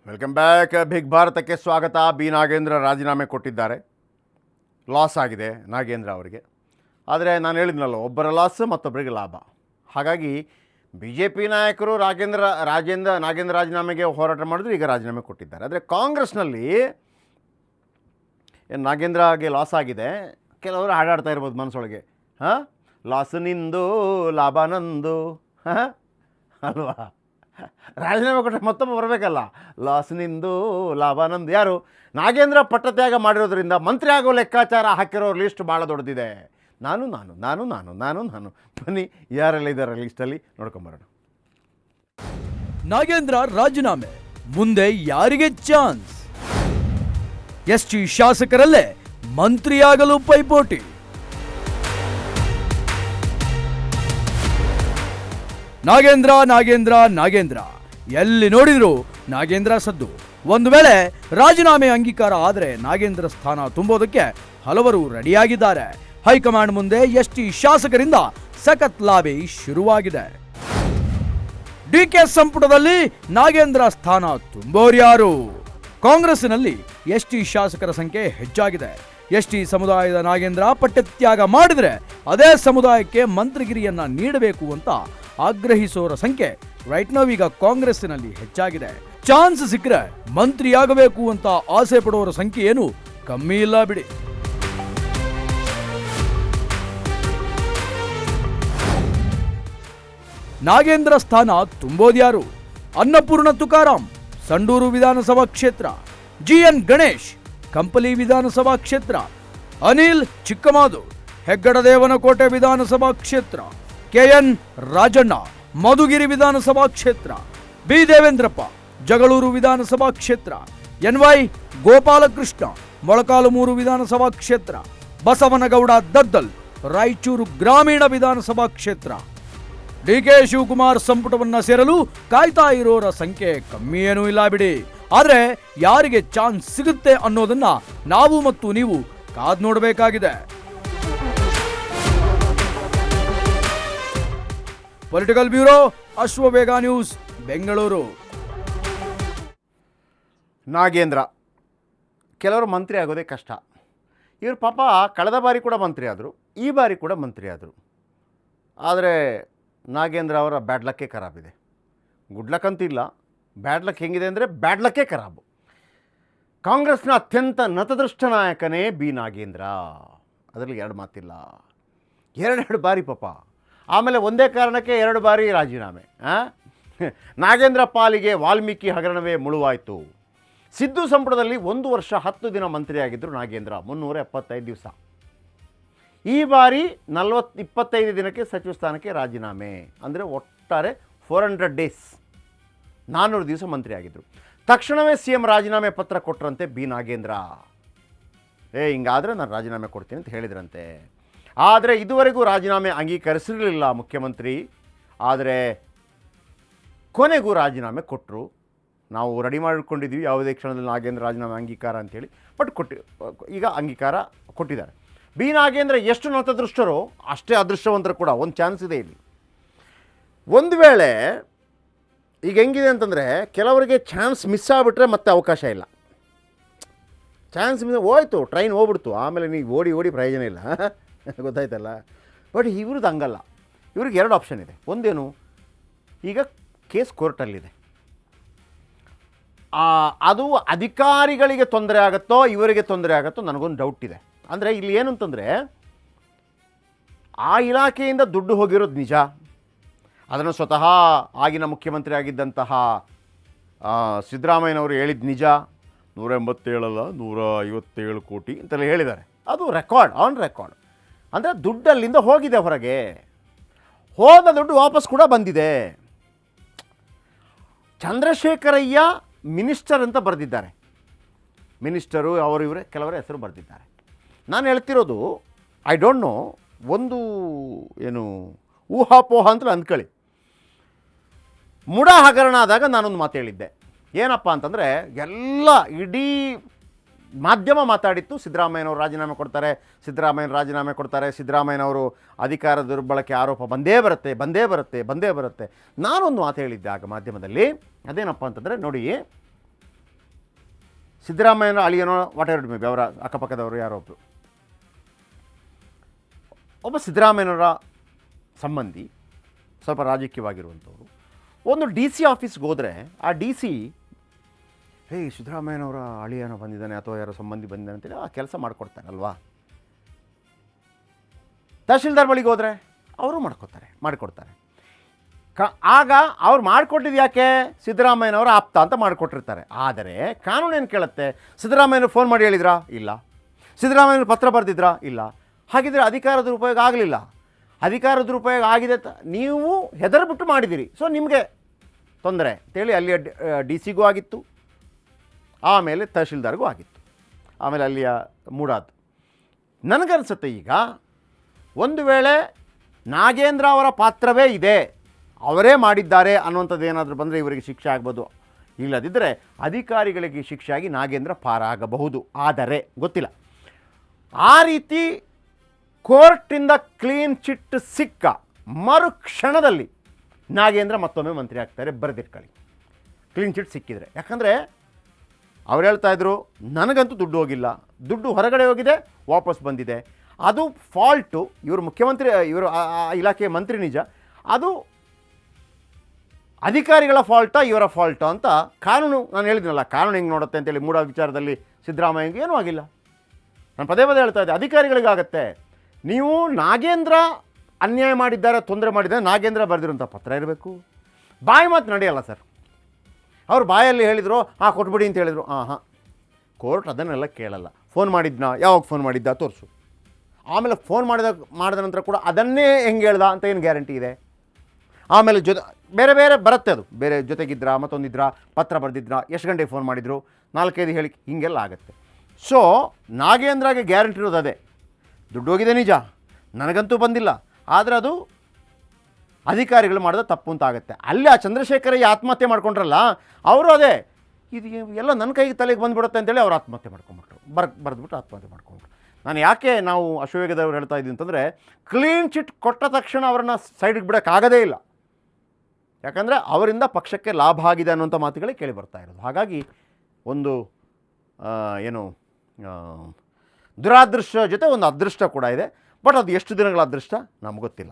Welcome back. Big ಭಾರತಕ್ಕೆ ಸ್ವಾಗತ. B Nagendra ರಾಜೀನಾಮೆ ಕೊಟ್ಟಿದ್ದಾರೆ. ಲಾಸ್ ಆಗಿದೆ ನಾಗೇಂದ್ರ ಅವರಿಗೆ. ಆದರೆ ನಾನು ಹೇಳಿದ್ನಲ್ಲ, ಒಬ್ಬರ ಲಾಸ್ ಮತ್ತೊಬ್ಬರಿಗೆ ಲಾಭ. ಹಾಗಾಗಿ ಬಿ ಜೆ ಪಿ ನಾಯಕರು ನಾಗೇಂದ್ರ ರಾಜೀನಾಮೆಗೆ ಹೋರಾಟ ಮಾಡಿದ್ರು, ಈಗ ರಾಜೀನಾಮೆ ಕೊಟ್ಟಿದ್ದಾರೆ. ಆದರೆ ಕಾಂಗ್ರೆಸ್ನಲ್ಲಿ ನಾಗೇಂದ್ರಗೆ ಲಾಸ್ ಆಗಿದೆ. ಕೆಲವರು ಹಾಡಾಡ್ತಾ ಇರ್ಬೋದು ಮನಸ್ಸೊಳಗೆ, ಲಾಸ್ ನಿಂದು ಲಾಭ ನಂದು, ಅಲ್ವಾ? ರಾಜೀನಾಮೆ ಕೊಟ್ಟರೆ ಮತ್ತೊಬ್ಬ ಬರಬೇಕಲ್ಲ, ಲಾಸ್ ನಿಂದು ಲಾಭ ನಂದು. ಯಾರು? ನಾಗೇಂದ್ರ ಪಟ್ಟತ್ಯಾಗ ಮಾಡಿರೋದ್ರಿಂದ ಮಂತ್ರಿ ಆಗೋ ಲೆಕ್ಕಾಚಾರ ಹಾಕಿರೋ ಲಿಸ್ಟ್ ಭಾಳ ದೊಡ್ಡದಿದೆ. ನಾನು ನಾನು ನಾನು ನಾನು ನಾನು ನಾನು ಬನ್ನಿ, ಯಾರೆಲ್ಲ ಇದ್ದಾರೆ ಲಿಸ್ಟಲ್ಲಿ ನೋಡ್ಕೊಂಬರೋಣ. ನಾಗೇಂದ್ರ ರಾಜೀನಾಮೆ, ಮುಂದೆ ಯಾರಿಗೆ ಚಾನ್ಸ್? ಎಸ್ಟಿ ಶಾಸಕರಲ್ಲೇ ಮಂತ್ರಿಯಾಗಲು ಪೈಪೋಟಿ. ನಾಗೇಂದ್ರ ನಾಗೇಂದ್ರ ನಾಗೇಂದ್ರ, ಎಲ್ಲಿ ನೋಡಿದ್ರು ನಾಗೇಂದ್ರ ಸದ್ದು. ಒಂದು ವೇಳೆ ರಾಜೀನಾಮೆ ಅಂಗೀಕಾರ ಆದರೆ ನಾಗೇಂದ್ರ ಸ್ಥಾನ ತುಂಬೋದಕ್ಕೆ ಹಲವರು ರೆಡಿಯಾಗಿದ್ದಾರೆ. ಹೈಕಮಾಂಡ್ ಮುಂದೆ ಎಸ್ಟಿ ಶಾಸಕರಿಂದ ಸಖತ್ ಲಾಬಿ ಶುರುವಾಗಿದೆ. ಡಿಕೆ ಸಂಪುಟದಲ್ಲಿ ನಾಗೇಂದ್ರ ಸ್ಥಾನ ತುಂಬೋರ್ಯಾರು? ಕಾಂಗ್ರೆಸ್ಸಿನಲ್ಲಿ ಎಸ್ಟಿ ಶಾಸಕರ ಸಂಖ್ಯೆ ಹೆಚ್ಚಾಗಿದೆ. ಎಸ್ಟಿ ಸಮುದಾಯದ ನಾಗೇಂದ್ರ ಪಟ್ಟತ್ಯಾಗ ಮಾಡಿದ್ರೆ ಅದೇ ಸಮುದಾಯಕ್ಕೆ ಮಂತ್ರಿಗಿರಿಯನ್ನ ನೀಡಬೇಕು ಅಂತ ಆಗ್ರಹಿಸೋರ ಸಂಖ್ಯೆ ರೈಟ್ ನೌ ಈಗ ಕಾಂಗ್ರೆಸ್ಸಿನಲ್ಲಿ ಹೆಚ್ಚಾಗಿದೆ. ಚಾನ್ಸ್ ಸಿಕ್ಕರೆ ಮಂತ್ರಿಯಾಗಬೇಕು ಅಂತ ಆಸೆ ಪಡುವವರ ಸಂಖ್ಯೆ ಏನು ಕಮ್ಮಿ ಇಲ್ಲ ಬಿಡಿ. ನಾಗೇಂದ್ರ ಸ್ಥಾನ ತುಂಬೋದ್ಯಾರು? ಅನ್ನಪೂರ್ಣ ತುಕಾರಾಂ, ಸಂಡೂರು ವಿಧಾನಸಭಾ ಕ್ಷೇತ್ರ. ಜಿಎನ್ ಗಣೇಶ್, ಕಂಪಲಿ ವಿಧಾನಸಭಾ ಕ್ಷೇತ್ರ. ಅನಿಲ್ ಚಿಕ್ಕಮಾದು, ಹೆಗ್ಗಡದೇವನಕೋಟೆ ವಿಧಾನಸಭಾ ಕ್ಷೇತ್ರ. ಕೆಎನ್ ರಾಜಣ್ಣ, ಮಧುಗಿರಿ ವಿಧಾನಸಭಾ ಕ್ಷೇತ್ರ. ಬಿ ದೇವೇಂದ್ರಪ್ಪ, ಜಗಳೂರು ವಿಧಾನಸಭಾ ಕ್ಷೇತ್ರ. ಎನ್ವೈ ಗೋಪಾಲಕೃಷ್ಣ, ಮೊಳಕಾಲಮೂರು ವಿಧಾನಸಭಾ ಕ್ಷೇತ್ರ. ಬಸವನಗೌಡ ದದ್ದಲ್, ರಾಯಚೂರು ಗ್ರಾಮೀಣ ವಿಧಾನಸಭಾ ಕ್ಷೇತ್ರ. ಡಿಕೆ ಶಿವಕುಮಾರ್ ಸಂಪುಟವನ್ನ ಸೇರಲು ಕಾಯ್ತಾ ಇರೋರ ಸಂಖ್ಯೆ ಕಮ್ಮಿ ಏನೂ ಇಲ್ಲ ಬಿಡಿ. ಆದ್ರೆ ಯಾರಿಗೆ ಚಾನ್ಸ್ ಸಿಗುತ್ತೆ ಅನ್ನೋದನ್ನ ನಾವು ಮತ್ತು ನೀವು ಕಾದ್ ನೋಡಬೇಕಾಗಿದೆ. Political bureau, Ashwavega news, Bengaluru. Nagendra ಕೆಲವರು ಮಂತ್ರಿ ಆಗೋದೇ ಕಷ್ಟ. ಇವರು ಪಾಪ ಕಳೆದ ಬಾರಿ ಕೂಡ ಮಂತ್ರಿ ಆದರು, ಈ ಬಾರಿ ಕೂಡ ಮಂತ್ರಿ ಆದರು. ಆದರೆ ನಾಗೇಂದ್ರ ಅವರ ಬ್ಯಾಡ್ ಲಕ್ಕೇ ಖರಾಬಿದೆ. ಗುಡ್ ಲಕ್ ಅಂತಿಲ್ಲ, ಬ್ಯಾಡ್ ಲಕ್ ಹೆಂಗಿದೆ ಅಂದರೆ ಬ್ಯಾಡ್ ಲಕ್ಕೇ ಖರಾಬು. ಕಾಂಗ್ರೆಸ್ನ ಅತ್ಯಂತ ನತದೃಷ್ಟ ನಾಯಕನೇ ಬಿ ನಾಗೇಂದ್ರ, ಅದರಲ್ಲಿ ಎರಡು ಮಾತಿಲ್ಲ. ಎರಡು ಬಾರಿ ಪಾಪ, ಆಮೇಲೆ ಒಂದೇ ಕಾರಣಕ್ಕೆ 2 ಬಾರಿ ರಾಜೀನಾಮೆ. ನಾಗೇಂದ್ರ ಪಾಲಿಗೆ ವಾಲ್ಮೀಕಿ ಹಗರಣವೇ ಮುಳುವಾಯಿತು. ಸಿದ್ದು ಸಂಪುಟದಲ್ಲಿ 1 ವರ್ಷ 10 ದಿನ ಮಂತ್ರಿಯಾಗಿದ್ದರು ನಾಗೇಂದ್ರ, 375 ದಿವಸ. ಈ ಬಾರಿ 25 ದಿನಕ್ಕೆ ಸಚಿವ ಸ್ಥಾನಕ್ಕೆ ರಾಜೀನಾಮೆ, ಅಂದರೆ ಒಟ್ಟಾರೆ 400 ಡೇಸ್, 400 ದಿವಸ ಮಂತ್ರಿ ಆಗಿದ್ದರು. ತಕ್ಷಣವೇ CM ರಾಜೀನಾಮೆ ಪತ್ರ ಕೊಟ್ಟರಂತೆ ಬಿ ನಾಗೇಂದ್ರ. ಹಿಂಗಾದರೆ ನಾನು ರಾಜೀನಾಮೆ ಕೊಡ್ತೀನಿ ಅಂತ ಹೇಳಿದ್ರಂತೆ. ಆದರೆ ಇದುವರೆಗೂ ರಾಜೀನಾಮೆ ಅಂಗೀಕರಿಸಿರಲಿಲ್ಲ ಮುಖ್ಯಮಂತ್ರಿ. ಆದರೆ ಕೊನೆಗೂ ರಾಜೀನಾಮೆ ಕೊಟ್ಟರು. ನಾವು ರೆಡಿ ಮಾಡಿಕೊಂಡಿದ್ವಿ ಯಾವುದೇ ಕ್ಷಣದಲ್ಲಿ ನಾಗೇಂದ್ರ ರಾಜೀನಾಮೆ ಅಂಗೀಕಾರ ಅಂಥೇಳಿ, ಬಟ್ ಈಗ ಅಂಗೀಕಾರ ಕೊಟ್ಟಿದ್ದಾರೆ. ಬಿ ನಾಗೇಂದ್ರ ಎಷ್ಟು ನತದೃಷ್ಟರೋ ಅಷ್ಟೇ ಅದೃಷ್ಟವಂತರು ಕೂಡ. ಒಂದು ಚಾನ್ಸ್ ಇದೆ ಇಲ್ಲಿ. ಒಂದು ವೇಳೆ ಈಗ ಹೆಂಗಿದೆ ಅಂತಂದರೆ, ಕೆಲವರಿಗೆ ಚಾನ್ಸ್ ಮಿಸ್ ಆಗಿಬಿಟ್ರೆ ಮತ್ತೆ ಅವಕಾಶ ಇಲ್ಲ. ಚಾನ್ಸ್ ಮಿಸ್ ಹೋಯ್ತು, ಟ್ರೈನ್ ಹೋಗ್ಬಿಡ್ತು, ಆಮೇಲೆ ನೀವು ಓಡಿ ಪ್ರಯೋಜನ ಇಲ್ಲ, ಗೊತ್ತಾಯ್ತಲ್ಲ. ಬಟ್ ಇವ್ರದ್ದು ಹಂಗಲ್ಲ. ಇವ್ರಿಗೆ 2 ಆಪ್ಷನ್ ಇದೆ. ಒಂದೇನು, ಈಗ ಕೇಸ್ ಕೋರ್ಟಲ್ಲಿದೆ, ಅದು ಅಧಿಕಾರಿಗಳಿಗೆ ತೊಂದರೆ ಆಗುತ್ತೋ ಇವರಿಗೆ ತೊಂದರೆ ಆಗುತ್ತೋ ನನಗೊಂದು ಡೌಟ್ ಇದೆ. ಅಂದರೆ ಇಲ್ಲಿ ಏನು ಅಂತಂದರೆ, ಆ ಇಲಾಖೆಯಿಂದ ದುಡ್ಡು ಹೋಗಿರೋದು ನಿಜ, ಅದನ್ನು ಸ್ವತಃ ಆಗಿನ ಮುಖ್ಯಮಂತ್ರಿ ಆಗಿದ್ದಂತಹ ಸಿದ್ದರಾಮಯ್ಯನವರು ಹೇಳಿದ್ದು ನಿಜ. 187 ಅಲ್ಲ 157 ಕೋಟಿ ಅಂತೆಲ್ಲ ಹೇಳಿದ್ದಾರೆ. ಅದು ರೆಕಾರ್ಡ್, ಆನ್ ರೆಕಾರ್ಡ್. ಅಂದರೆ ದುಡ್ಡಲ್ಲಿಂದ ಹೋಗಿದೆ ಹೊರಗೆ, ಹೋದ ದುಡ್ಡು ವಾಪಸ್ ಕೂಡ ಬಂದಿದೆ. ಚಂದ್ರಶೇಖರಯ್ಯ ಮಿನಿಸ್ಟರ್ ಅಂತ ಬರೆದಿದ್ದಾರೆ, ಮಿನಿಸ್ಟರು ಅವರು ಇವರೇ ಕೆಲವರ ಹೆಸರು ಬರೆದಿದ್ದಾರೆ. ನಾನು ಹೇಳ್ತಿರೋದು ಐ ಡೋಂಟ್ ನೋ, ಒಂದು ಏನು ಊಹಾಪೋಹ ಅಂತ ಅಂದ್ಕೊಳ್ಳಿ. ಮುಡಾ ಹಗರಣ ಆದಾಗ ನಾನೊಂದು ಮಾತು ಹೇಳಿದ್ದೆ. ಏನಪ್ಪ ಅಂತಂದರೆ, ಎಲ್ಲ ಇಡೀ ಮಾಧ್ಯಮ ಮಾತಾಡಿತ್ತು, ಸಿದ್ದರಾಮಯ್ಯನವರು ರಾಜೀನಾಮೆ ಕೊಡ್ತಾರೆ, ಸಿದ್ದರಾಮಯ್ಯನವರು ಅಧಿಕಾರ ದುರ್ಬಳಕೆ ಆರೋಪ ಬಂದೇ ಬರುತ್ತೆ. ನಾನೊಂದು ಮಾತು ಹೇಳಿದ್ದೆ ಆಗ ಮಾಧ್ಯಮದಲ್ಲಿ. ಅದೇನಪ್ಪ ಅಂತಂದರೆ, ನೋಡಿ, ಸಿದ್ದರಾಮಯ್ಯನ ಅಳಿಯನೋ ವಾಟ್ ಎವರ್ ಮೇ ಬಿ, ಅವರ ಅಕ್ಕಪಕ್ಕದವರು ಯಾರೋ ಒಬ್ಬ ಸಿದ್ದರಾಮಯ್ಯನವರ ಸಂಬಂಧಿ, ಸ್ವಲ್ಪ ರಾಜಕೀಯವಾಗಿರುವಂಥವ್ರು ಒಂದು ಡಿ ಸಿ ಆಫೀಸ್ಗೆ ಹೋದರೆ ಆ ಡಿ ಸಿ ಸಿದ್ದರಾಮಯ್ಯನವರ ಅಳಿಯನೋ ಬಂದಿದ್ದಾನೆ ಅಥವಾ ಯಾರೋ ಸಂಬಂಧಿ ಬಂದಿದ್ದಾನೆ ಅಂತೇಳಿ ಆ ಕೆಲಸ ಮಾಡಿಕೊಡ್ತಾರಲ್ವಾ. ತಹಶೀಲ್ದಾರ್ ಬಳಿಗೆ ಹೋದರೆ ಅವರು ಮಾಡಿಕೊಡ್ತಾರೆ. ಆಗ ಅವ್ರು ಮಾಡಿಕೊಟ್ಟಿದ್ದು ಯಾಕೆ? ಸಿದ್ದರಾಮಯ್ಯನವರ ಆಪ್ತ ಅಂತ ಮಾಡಿಕೊಟ್ಟಿರ್ತಾರೆ. ಆದರೆ ಕಾನೂನೇನು ಕೇಳುತ್ತೆ? ಸಿದ್ದರಾಮಯ್ಯನವ್ರು ಫೋನ್ ಮಾಡಿ ಹೇಳಿದ್ರಾ? ಇಲ್ಲ. ಸಿದ್ದರಾಮಯ್ಯನವ್ರು ಪತ್ರ ಬರೆದಿದ್ರಾ? ಇಲ್ಲ. ಹಾಗಿದ್ರೆ ಅಧಿಕಾರ ದುರುಪಯೋಗ ಆಗಲಿಲ್ಲ. ಅಧಿಕಾರ ದುರುಪಯೋಗ ಆಗಿದೆ, ನೀವು ಹೆದರ್ಬಿಟ್ಟು ಮಾಡಿದ್ದೀರಿ, ಸೊ ನಿಮಗೆ ತೊಂದರೆ ಅಂತೇಳಿ ಅಲ್ಲಿಯ ಡಿ ಸಿಗೂ ಆಗಿತ್ತು, ಆಮೇಲೆ ತಹಶೀಲ್ದಾರ್ಗೂ ಆಗಿತ್ತು, ಆಮೇಲೆ ಅಲ್ಲಿಯ ಮೂಡಾದು. ನನಗನ್ಸುತ್ತೆ ಈಗ ಒಂದು ವೇಳೆ ನಾಗೇಂದ್ರ ಅವರ ಪಾತ್ರವೇ ಇದೆ, ಅವರೇ ಮಾಡಿದ್ದಾರೆ ಅನ್ನುವಂಥದ್ದು ಏನಾದರೂ ಬಂದರೆ ಇವರಿಗೆ ಶಿಕ್ಷೆ ಆಗ್ಬೋದು. ಇಲ್ಲದಿದ್ದರೆ ಅಧಿಕಾರಿಗಳಿಗೆ ಶಿಕ್ಷೆ ಆಗಿ ನಾಗೇಂದ್ರ ಪಾರಾಗಬಹುದು. ಆದರೆ ಗೊತ್ತಿಲ್ಲ. ಆ ರೀತಿ ಕೋರ್ಟಿಂದ ಕ್ಲೀನ್ ಚಿಟ್ ಸಿಕ್ಕ ಮರುಕ್ಷಣದಲ್ಲಿ ನಾಗೇಂದ್ರ ಮತ್ತೊಮ್ಮೆ ಮಂತ್ರಿ ಆಗ್ತಾರೆ. ಬರೆದಿಟ್ಕೊಳ್ಳಿ, ಕ್ಲೀನ್ ಚಿಟ್ ಸಿಕ್ಕಿದರೆ. ಯಾಕಂದರೆ ಅವ್ರು ಹೇಳ್ತಾಯಿದ್ರು, ನನಗಂತೂ ದುಡ್ಡು ಹೋಗಿಲ್ಲ, ದುಡ್ಡು ಹೊರಗಡೆ ಹೋಗಿದೆ, ವಾಪಸ್ ಬಂದಿದೆ. ಅದು ಫಾಲ್ಟು ಇವರು ಮುಖ್ಯಮಂತ್ರಿ, ಇವರು ಇಲಾಖೆಯ ಮಂತ್ರಿ ನಿಜ, ಅದು ಅಧಿಕಾರಿಗಳ ಫಾಲ್ಟಾ ಇವರ ಫಾಲ್ಟಾ ಅಂತ ಕಾನೂನು, ನಾನು ಹೇಳಿದ್ನಲ್ಲ ಕಾನೂನು ಹೆಂಗೆ ನೋಡುತ್ತೆ ಅಂತೇಳಿ. ಮೂಡ ವಿಚಾರದಲ್ಲಿ ಸಿದ್ದರಾಮಯ್ಯಗೆ ಏನೂ ಆಗಿಲ್ಲ. ನಾನು ಪದೇ ಹೇಳ್ತಾ ಇದ್ದೆ, ಅಧಿಕಾರಿಗಳಿಗಾಗತ್ತೆ. ನೀವು ನಾಗೇಂದ್ರ ಅನ್ಯಾಯ ಮಾಡಿದ್ದಾರೆ, ತೊಂದರೆ ಮಾಡಿದ್ದಾರೆ, ನಾಗೇಂದ್ರ ಬರೆದಿರೋಂಥ ಪತ್ರ ಇರಬೇಕು. ಬಾಯಿ ಮಾತು ನಡೆಯಲ್ಲ ಸರ್. ಅವ್ರು ಬಾಯಲ್ಲಿ ಹೇಳಿದರು, ಕೊಟ್ಬಿಡಿ ಅಂತ ಹೇಳಿದರು. ಕೋರ್ಟ್ ಅದನ್ನೆಲ್ಲ ಕೇಳಲ್ಲ. ಫೋನ್ ಮಾಡಿದ್ನಾ, ಯಾವಾಗ ಫೋನ್ ಮಾಡಿದ್ದ ತೋರಿಸು. ಆಮೇಲೆ ಫೋನ್ ಮಾಡಿದ ನಂತರ ಕೂಡ ಅದನ್ನೇ ಹೆಂಗೆ ಹೇಳ್ದ ಅಂತ ಏನು ಗ್ಯಾರಂಟಿ ಇದೆ? ಆಮೇಲೆ ಬೇರೆ ಬರುತ್ತೆ, ಅದು ಬೇರೆ ಜೊತೆಗಿದ್ರಾ, ಮತ್ತೊಂದಿದ್ರಾ, ಪತ್ರ ಬರೆದಿದ್ರಾ, ಎಷ್ಟು ಗಂಟೆಗೆ ಫೋನ್ ಮಾಡಿದರು, 4-5 ಹೇಳಿ, ಹೀಗೆಲ್ಲ ಆಗುತ್ತೆ. ಸೊ ನಾಗೇಂದ್ರಗೆ ಗ್ಯಾರಂಟಿ ಇರೋದು ಅದೇ, ದುಡ್ಡು ಹೋಗಿದೆ ನಿಜ, ನನಗಂತೂ ಬಂದಿಲ್ಲ, ಆದರೆ ಅದು ಅಧಿಕಾರಿಗಳು ಮಾಡಿದ ತಪ್ಪು ಅಂತ ಆಗುತ್ತೆ. ಅಲ್ಲಿ ಆ ಚಂದ್ರಶೇಖರಯ್ಯ ಆತ್ಮಹತ್ಯೆ ಮಾಡ್ಕೊಂಡ್ರಲ್ಲ, ಅವರು ಅದೇ ಇದು ಎಲ್ಲ ನನ್ನ ಕೈಗೆ ತಲೆಗೆ ಬಂದುಬಿಡುತ್ತೆ ಅಂತೇಳಿ ಅವ್ರು ಆತ್ಮಹತ್ಯೆ ಮಾಡ್ಕೊಂಬಿಟ್ರು. ಬರೆದ್ಬಿಟ್ಟು ಆತ್ಮಹತ್ಯೆ ಮಾಡ್ಕೊಂಡ್ರು. ನಾನು ಯಾಕೆ ನಾವು ಅಶ್ವವೇಗದವ್ರು ಹೇಳ್ತಾ ಇದ್ದೀವಿ ಅಂತಂದರೆ, ಕ್ಲೀನ್ ಚಿಟ್ ಕೊಟ್ಟ ತಕ್ಷಣ ಅವರನ್ನು ಸೈಡ್ಗೆ ಬಿಡೋಕ್ಕಾಗದೇ ಇಲ್ಲ. ಯಾಕಂದರೆ ಅವರಿಂದ ಪಕ್ಷಕ್ಕೆ ಲಾಭ ಆಗಿದೆ ಅನ್ನುವಂಥ ಮಾತುಗಳೇ ಕೇಳಿ ಬರ್ತಾ ಇರೋದು. ಹಾಗಾಗಿ ಒಂದು ಏನು ದುರಾದೃಷ್ಟ ಜೊತೆ ಒಂದು ಅದೃಷ್ಟ ಕೂಡ ಇದೆ. ಬಟ್ ಅದು ಎಷ್ಟು ದಿನಗಳ ಅದೃಷ್ಟ ನಮ್ಗೆ ಗೊತ್ತಿಲ್ಲ.